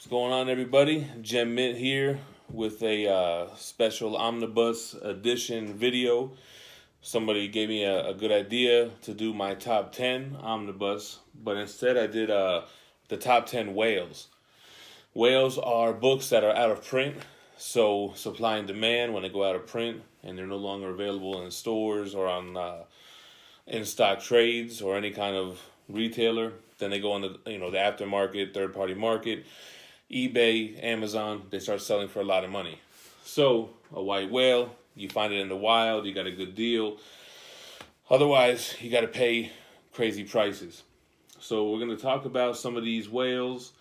What's going on, everybody? Gem Mint here with a special Omnibus edition video. Somebody gave me a good idea to do my top 10 Omnibus, but instead I did the top 10 whales. Whales are books that are out of print, so supply and demand when they go out of print and they're no longer available in stores or on in-stock trades or any kind of retailer. Then they go on the the aftermarket, third-party market, eBay, Amazon. They start selling for a lot of money. So a white whale, you find it in the wild, you got a good deal. Otherwise, you got to pay crazy prices. So we're going to talk about some of these whales.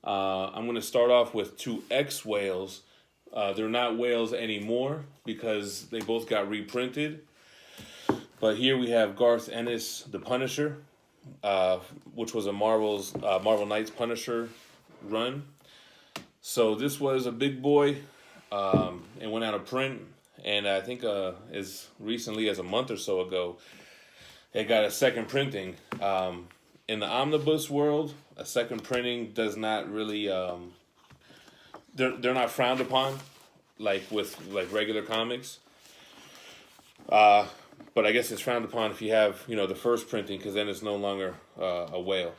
I'm going to start off with two X whales. They're not whales anymore because they both got reprinted. But here we have Garth Ennis, the Punisher, which was a Marvel Knights Punisher run. So this was a big boy. It went out of print, and I think as recently as a month or so ago, it got a second printing. In the omnibus world, a second printing does not really they're not frowned upon like with regular comics. But I guess it's frowned upon if you have, the first printing, because then it's no longer a whale.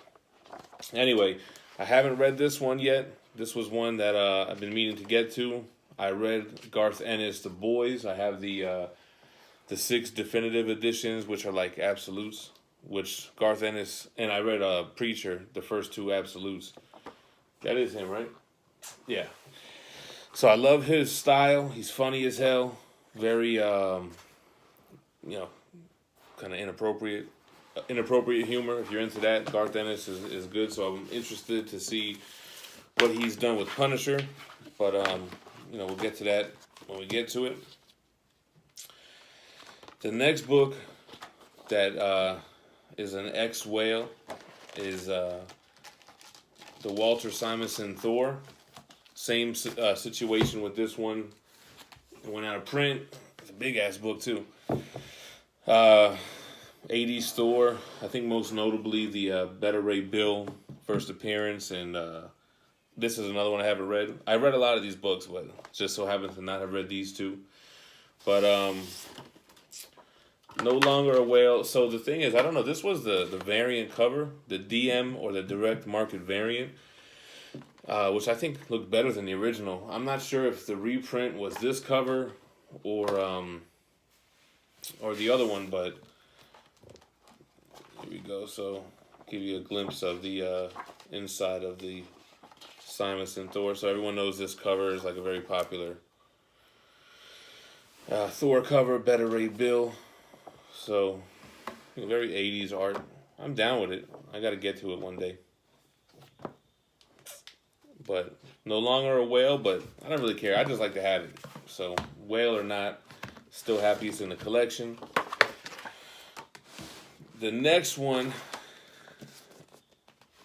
Anyway, I haven't read this one yet. This was one that I've been meaning to get to. I read Garth Ennis' The Boys. I have the 6 definitive editions, which are like absolutes, which Garth Ennis, and I read Preacher, the first 2 absolutes. That is him, right? Yeah. So I love his style. He's funny as hell. Very, kind of inappropriate humor. If you're into that, Garth Ennis is good. So I'm interested to see what he's done with Punisher. But, we'll get to that when we get to it. The next book that is an X-Whale is the Walter Simonson Thor. Same situation with this one. It went out of print. It's a big-ass book, too. 80s Thor. I think most notably the Better Ray Bill first appearance, and this is another one I haven't read. I read a lot of these books, but just so happens to not have read these 2. But no longer a whale. So the thing is, I don't know. This was the variant cover, the DM or the direct market variant, which I think looked better than the original. I'm not sure if the reprint was this cover or the other one, but here we go. So give you a glimpse of the inside of the Simonson Thor. So everyone knows this cover is like a very popular Thor cover, Better Ray Bill. So very 80s art. I'm down with it. I got to get to it one day. But no longer a whale, but I don't really care. I just like to have it. So whale or not, still happy it's in the collection. The next one,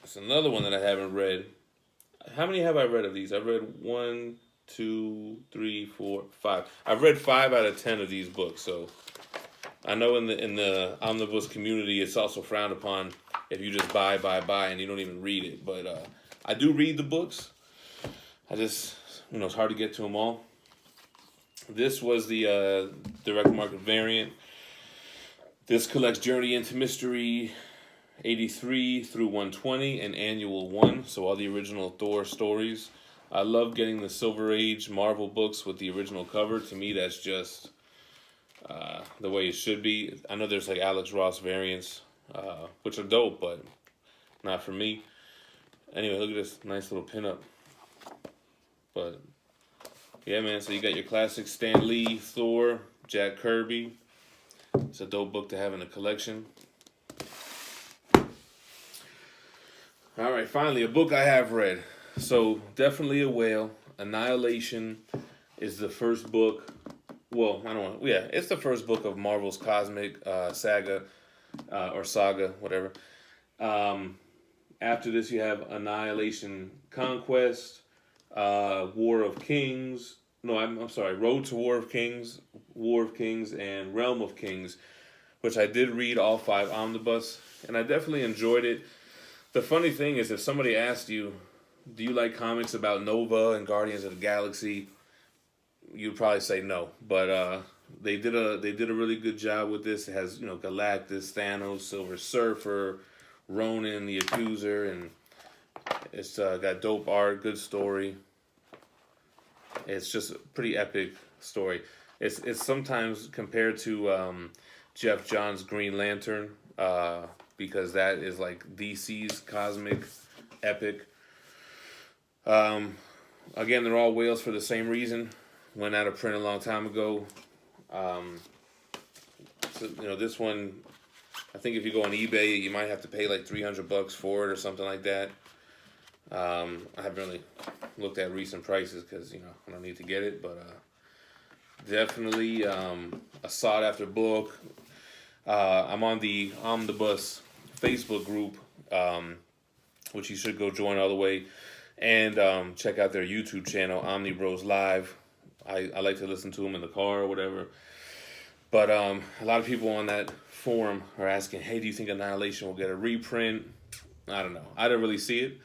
it's another one that I haven't read. How many have I read of these? I've read 1, 2, 3, 4, 5. I've read 5 out of 10 of these books. So I know in the omnibus community, it's also frowned upon if you just buy, and you don't even read it. But I do read the books. I just, it's hard to get to them all. This was the direct market variant. This collects Journey into Mystery 83 through 120 and Annual 1, so all the original Thor stories. I love getting the Silver Age Marvel books with the original cover. To me, that's just the way it should be. I know there's like Alex Ross variants, which are dope, but not for me. Anyway, look at this nice little pinup. But yeah, man, so you got your classic Stan Lee, Thor, Jack Kirby. It's a dope book to have in a collection. All right, finally, a book I have read. So definitely a whale. Annihilation is the first book. Well, it's the first book of Marvel's cosmic saga or saga, whatever. After this, you have Annihilation Conquest, War of Kings. No, I'm sorry, Road to War of Kings, and Realm of Kings, which I did read all 5 omnibus, and I definitely enjoyed it. The funny thing is, if somebody asked you, do you like comics about Nova and Guardians of the Galaxy? You'd probably say no, but they did a really good job with this. It has, you know, Galactus, Thanos, Silver Surfer, Ronan the Accuser, and it's got dope art, good story. It's just a pretty epic story. It's sometimes compared to Jeff Johns' Green Lantern, because that is like DC's cosmic epic. Again, they're all whales for the same reason. Went out of print a long time ago. So, you know, this one, I think if you go on eBay, you might have to pay like $300 for it or something like that. I haven't really looked at recent prices because, you know, I don't need to get it, but definitely a sought after book. I'm on the Omnibus Facebook group, which you should go join all the way, and check out their YouTube channel, Omnibus Live. I like to listen to them in the car or whatever. But a lot of people on that forum are asking, hey, do you think Annihilation will get a reprint? I don't know. I didn't really see it.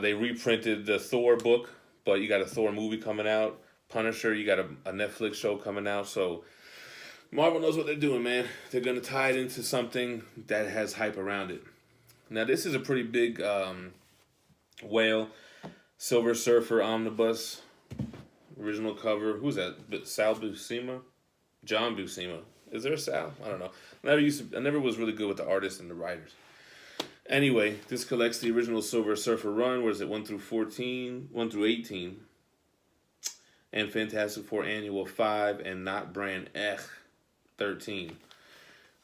They reprinted the Thor book, but you got a Thor movie coming out. Punisher, you got a Netflix show coming out. So Marvel knows what they're doing, man. They're going to tie it into something that has hype around it. Now, this is a pretty big whale. Silver Surfer Omnibus. Original cover. Who's that? Sal Buscema? John Buscema. Is there a Sal? I don't know. I never was really good with the artists and the writers. Anyway, this collects the original Silver Surfer run. What is it? 1 through 18. And Fantastic Four Annual 5 and Not Brand 13.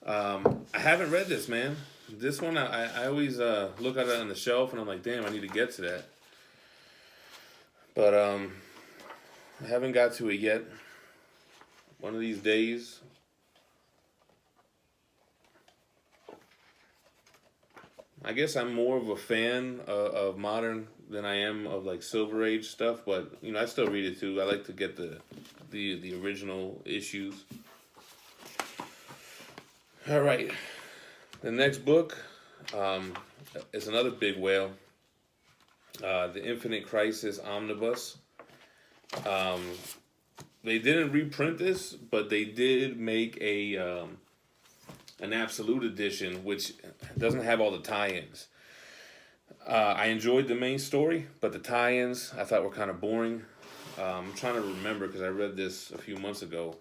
I haven't read this, man. This one, I always look at it on the shelf and I'm like, damn, I need to get to that. But I haven't got to it yet. One of these days. I guess I'm more of a fan of modern than I am of like Silver Age stuff, but you know I still read it too. I like to get the original issues. All right, the next book is another big whale. The Infinite Crisis Omnibus. They didn't reprint this, but they did make an absolute edition, which doesn't have all the tie-ins. I enjoyed the main story, but the tie-ins I thought were kind of boring. I'm trying to remember because I read this a few months ago,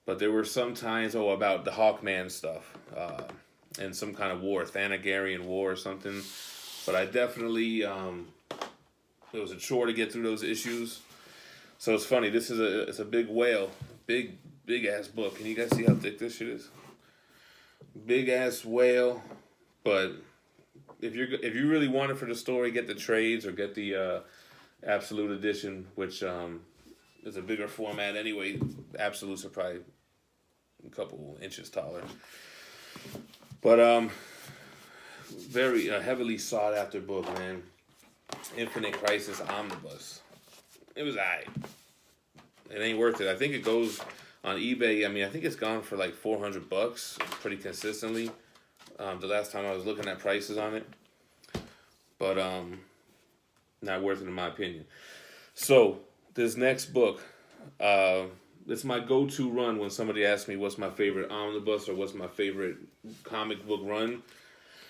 but there were some tie-ins about the Hawkman stuff and some kind of war, Thanagarian War or something. But I definitely it was a chore to get through those issues. So it's funny. This is it's a big whale, big ass book. Can you guys see how thick this shit is? Big ass whale, but if you really want it for the story, get the trades or get the Absolute edition, which is a bigger format anyway. Absolutes are probably a couple inches taller, but very heavily sought after book, man. Infinite Crisis Omnibus. It was alright. It ain't worth it. I think it goes on eBay. I mean, I think it's gone for like $400 pretty consistently. The last time I was looking at prices on it, but not worth it in my opinion. So this next book, it's my go-to run when somebody asks me what's my favorite omnibus or what's my favorite comic book run.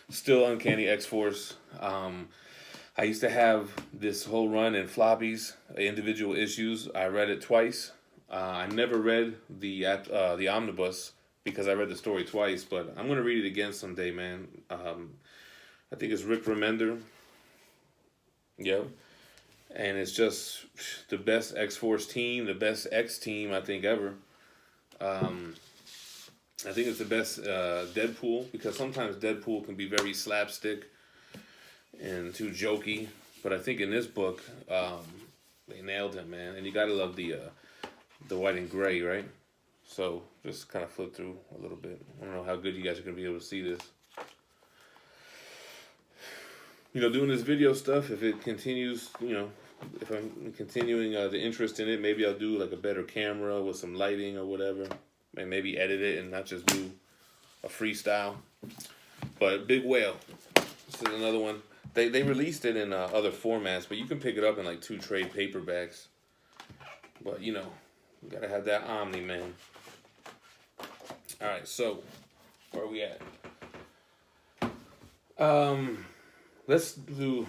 Still Uncanny X-Force. I used to have this whole run in floppies, individual issues. I read it twice. I never read the omnibus because I read the story twice, but I'm gonna read it again someday, man. I think it's Rick Remender. Yep. And it's just the best X-Force team, the best X team I think ever. I think it's the best Deadpool, because sometimes Deadpool can be very slapstick and too jokey, but I think in this book they nailed him, man. And you gotta love the white and gray, right? So just kind of flip through a little bit. I don't know how good you guys are gonna be able to see this. You know, doing this video stuff, if it continues, you know, if I'm continuing the interest in it, maybe I'll do like a better camera with some lighting or whatever, and maybe edit it and not just do a freestyle. But Big Whale, this is another one. They released it in other formats, but you can pick it up in like 2 trade paperbacks. But you know, you gotta have that Omni, man. All right, so where are we at? Let's do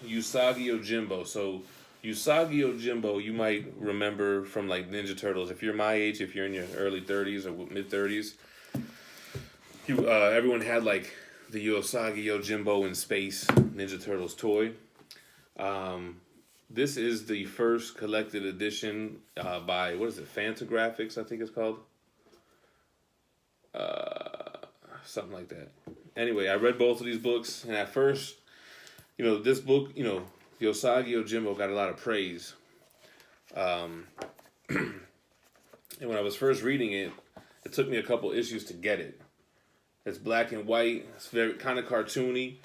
Usagi Yojimbo. So Usagi Yojimbo, you might remember from like Ninja Turtles. If you're my age, if you're in your early 30s or mid 30s, everyone had like the Usagi Yojimbo in space Ninja Turtles toy. This is the first collected edition by, what is it, Fantagraphics, I think it's called. Something like that. Anyway, I read both of these books, and at first, you know, this book, you know, Usagi Yojimbo got a lot of praise. And when I was first reading it, it took me a couple issues to get it. It's black and white. It's very kind of cartoony.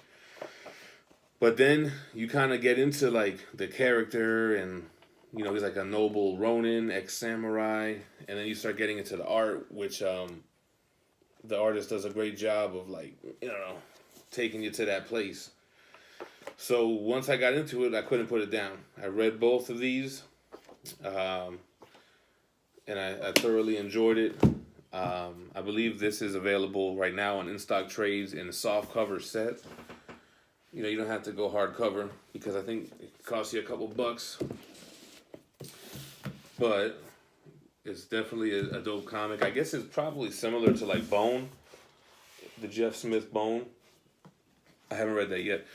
But then you kind of get into like the character, and you know, he's like a noble Ronin, ex-samurai, and then you start getting into the art, which the artist does a great job of, like, you know, taking you to that place. So once I got into it, I couldn't put it down. I read both of these, and I thoroughly enjoyed it. I believe this is available right now on in-stock trades in a soft cover set. You know, you don't have to go hardcover because I think it costs you a couple bucks. But it's definitely a dope comic. I guess it's probably similar to like Bone, the Jeff Smith Bone. I haven't read that yet.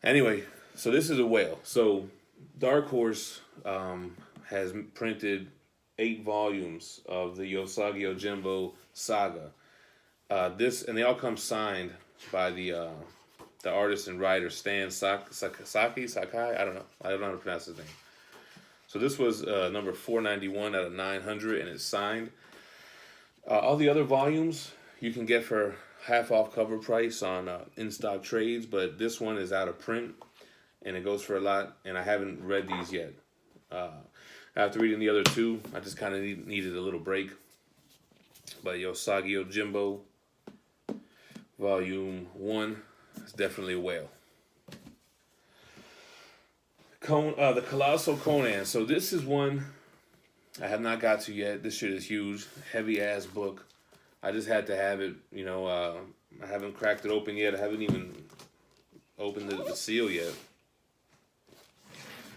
Anyway, so this is a whale. So Dark Horse has printed 8 volumes of the Usagi Yojimbo saga. And they all come signed by the artist and writer Stan Sakai. I don't know how to pronounce his name. So this was number 491 out of 900, and it's signed. All the other volumes you can get for half off cover price on in-stock trades, but this one is out of print, and it goes for a lot, and I haven't read these yet. After reading the other 2, I just kind of needed a little break. But Usagi Yojimbo, Volume 1, is definitely a whale. The Colossal Conan. So this is one I have not got to yet. This shit is huge. Heavy ass book. I just had to have it. You know, I haven't cracked it open yet. I haven't even opened the seal yet.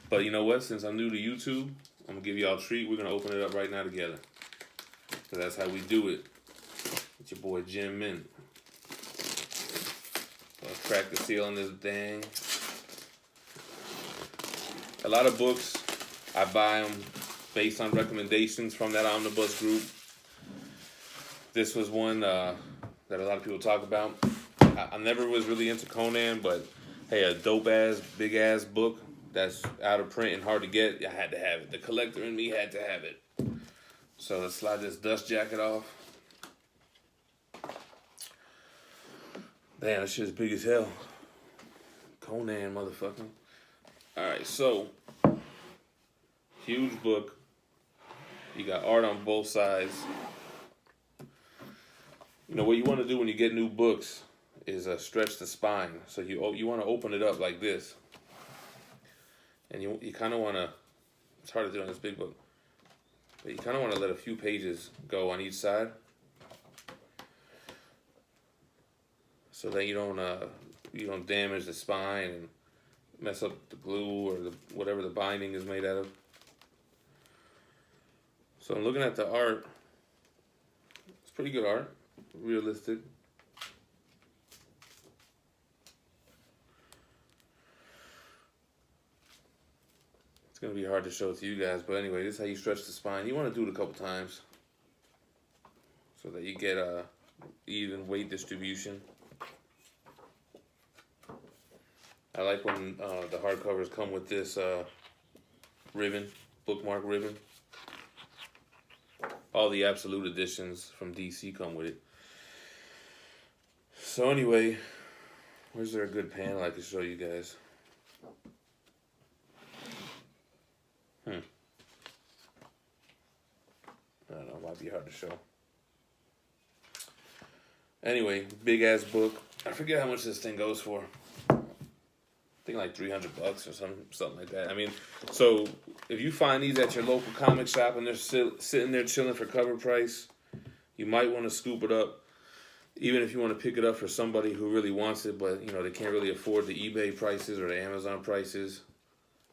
But you know what? Since I'm new to YouTube, I'm going to give y'all a treat. We're going to open it up right now together. So that's how we do it. It's your boy Jim Mint. Gonna crack the seal on this thing. A lot of books, I buy them based on recommendations from that Omnibus group. This was one that a lot of people talk about. I never was really into Conan, but hey, a dope-ass, big-ass book that's out of print and hard to get, I had to have it. The collector in me had to have it. So let's slide this dust jacket off. Damn, that shit's big as hell. Conan, motherfucker. Alright, so, huge book. You got art on both sides. You know, what you want to do when you get new books is stretch the spine. So you want to open it up like this. And you kind of want to, it's hard to do on this big book, but you kind of want to let a few pages go on each side. So that you don't damage the spine and mess up the glue or whatever the binding is made out of. So I'm looking at the art. It's pretty good art, realistic. It's gonna be hard to show it to you guys, but anyway, this is how you stretch the spine. You want to do it a couple times so that you get a even weight distribution. I like when the hardcovers come with this ribbon, bookmark ribbon. All the Absolute editions from DC come with it. So anyway, where's there a good panel I can show you guys? I don't know, it might be hard to show. Anyway, big ass book. I forget how much this thing goes for. think like $300 or something like that. I mean, so if you find these at your local comic shop and they're sitting there chilling for cover price, you might want to scoop it up. Even if you want to pick it up for somebody who really wants it, but you know they can't really afford the eBay prices or the Amazon prices.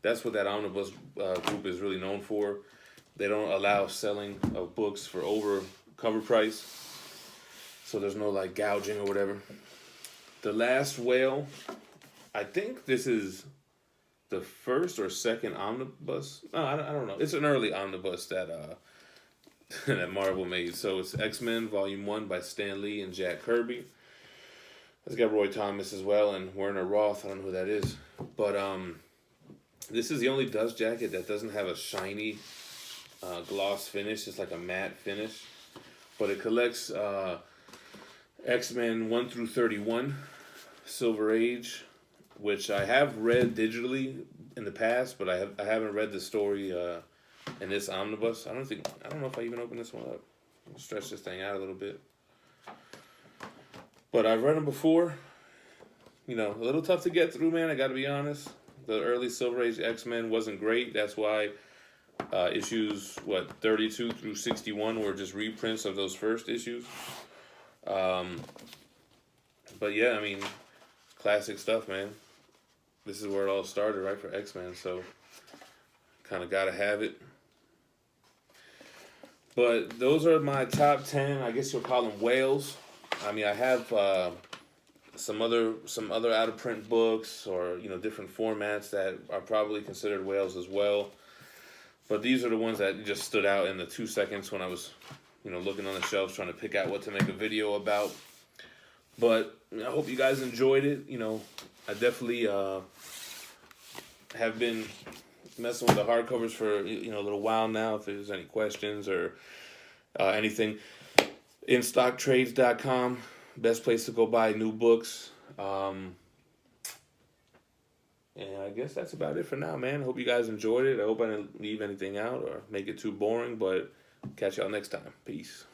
That's what that Omnibus group is really known for. They don't allow selling of books for over cover price, so there's no like gouging or whatever. The Last Whale, I think this is the first or second omnibus. No, I don't know. It's an early omnibus that that Marvel made. So it's X-Men Volume 1 by Stan Lee and Jack Kirby. It's got Roy Thomas as well and Werner Roth. I don't know who that is. But this is the only dust jacket that doesn't have a shiny gloss finish. It's like a matte finish. But it collects X-Men 1 through 31, Silver Age, which I have read digitally in the past, but I haven't read the story in this omnibus. I don't know if I even opened this one up. I'll stretch this thing out a little bit. But I've read them before. You know, a little tough to get through, man. I got to be honest. The early Silver Age X-Men wasn't great. That's why issues 32 through 61 were just reprints of those first issues. But yeah, I mean, classic stuff, man. This is where it all started, right, for X-Men. So kind of gotta have it. But those are my top 10. I guess you'll call them whales. I mean, I have some other out of print books or different formats that are probably considered whales as well. But these are the ones that just stood out in the 2 seconds when I was looking on the shelves trying to pick out what to make a video about. But I hope you guys enjoyed it. I definitely have been messing with the hardcovers for a little while now. If there's any questions or anything, InStockTrades.com, best place to go buy new books. And I guess that's about it for now, man. I hope you guys enjoyed it. I hope I didn't leave anything out or make it too boring, but catch y'all next time. Peace.